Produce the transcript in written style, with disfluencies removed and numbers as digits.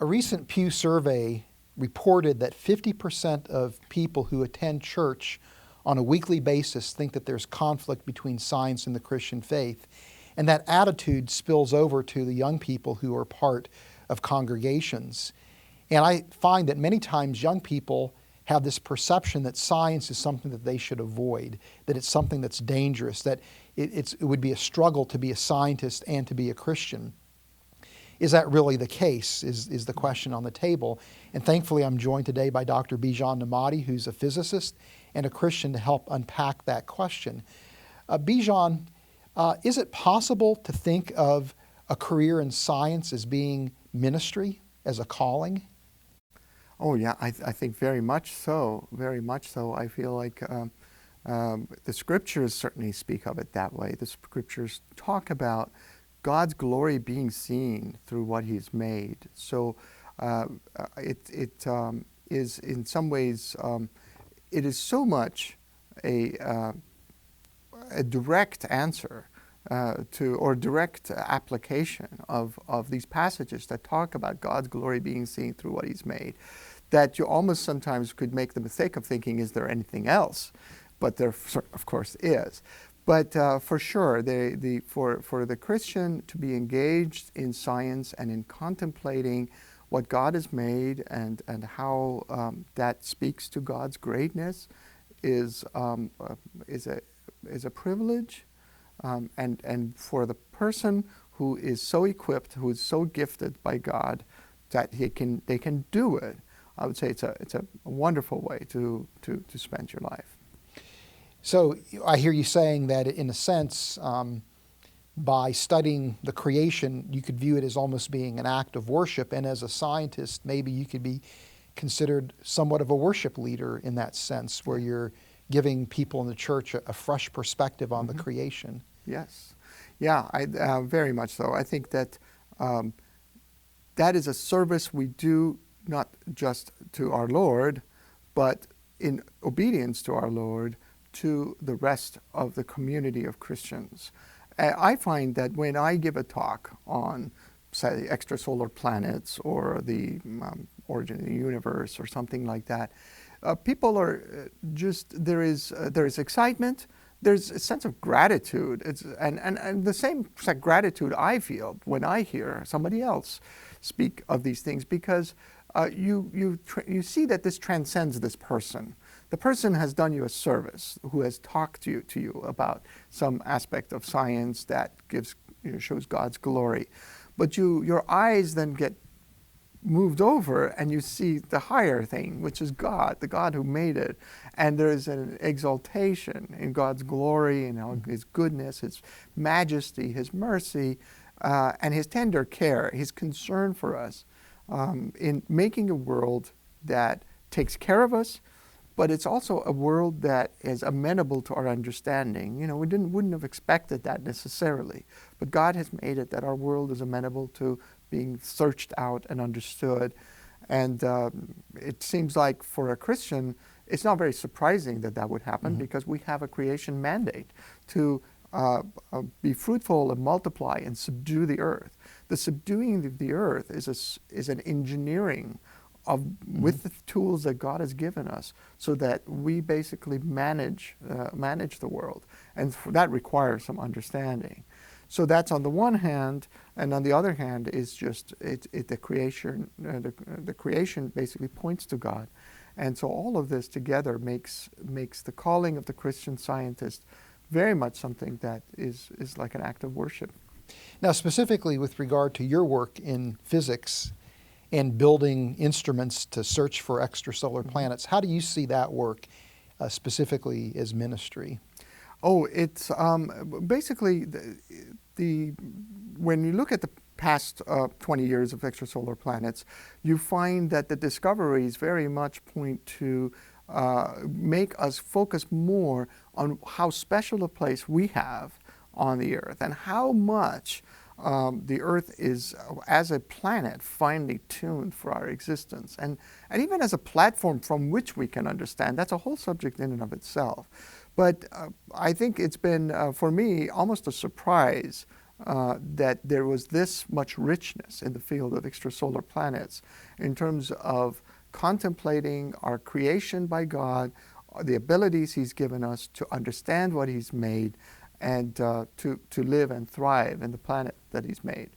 A recent Pew survey reported that 50% of people who attend church on a weekly basis think that there's conflict between science and the Christian faith. And that attitude spills over to the young people who are part of congregations. And I find that many times young people have this perception that science is something that they should avoid, that it's something that's dangerous, that it would be a struggle to be a scientist and to be a Christian. Is that really the case, is the question on the table. And thankfully I'm joined today by Dr. Bijan Namadi, who's a physicist and a Christian, to help unpack that question. Bijan, is it possible to think of a career in science as being ministry, as a calling? Oh yeah, I think very much so, very much so. I feel like the scriptures certainly speak of it that way. The scriptures talk about God's glory being seen through what He's made. So it is in some ways, it is so much a direct answer or direct application of these passages that talk about God's glory being seen through what He's made, that you almost sometimes could make the mistake of thinking, is there anything else? But there, of course, is. But for sure, for the Christian to be engaged in science and in contemplating what God has made and how that speaks to God's greatness is a privilege. And for the person who is so equipped, who is so gifted by God, that they can do it, I would say it's a wonderful way to spend your life. So I hear you saying that in a sense, by studying the creation, you could view it as almost being an act of worship. And as a scientist, maybe you could be considered somewhat of a worship leader in that sense, where you're giving people in the church a fresh perspective on the creation. Yes. Yeah, very much so. I think that that is a service we do not just to our Lord, but in obedience to our Lord, to the rest of the community of Christians. I find that when I give a talk on, say, extrasolar planets or the origin of the universe or something like that, people are there is excitement, there's a sense of gratitude, and the same gratitude I feel when I hear somebody else speak of these things, because you see that this transcends this person. The person has done you a service, who has talked to you about some aspect of science that shows God's glory. But your eyes then get moved over and you see the higher thing, which is God, the God who made it. And there is an exaltation in God's glory and His goodness, His majesty, His mercy, and His tender care, His concern for us in making a world that takes care of us, but it's also a world that is amenable to our understanding. We wouldn't have expected that necessarily, but God has made it that our world is amenable to being searched out and understood. And it seems like for a Christian, it's not very surprising that would happen, because we have a creation mandate to be fruitful and multiply and subdue the earth. The subduing of the earth is an engineering with the tools that God has given us, so that we basically manage the world, and that requires some understanding. So that's on the one hand, and on the other hand is just the creation. The creation basically points to God, and so all of this together makes the calling of the Christian scientist very much something that is like an act of worship. Now, specifically with regard to your work in physics and building instruments to search for extrasolar planets, how do you see that work specifically as ministry? Oh, it's basically when you look at the past 20 years of extrasolar planets, you find that the discoveries very much point to make us focus more on how special a place we have on the Earth, and how much the Earth is, as a planet, finely tuned for our existence, and even as a platform from which we can understand. That's a whole subject in and of itself. But I think it's been, for me, almost a surprise that there was this much richness in the field of extrasolar planets in terms of contemplating our creation by God, the abilities He's given us to understand what He's made, and to live and thrive in the planet that He's made.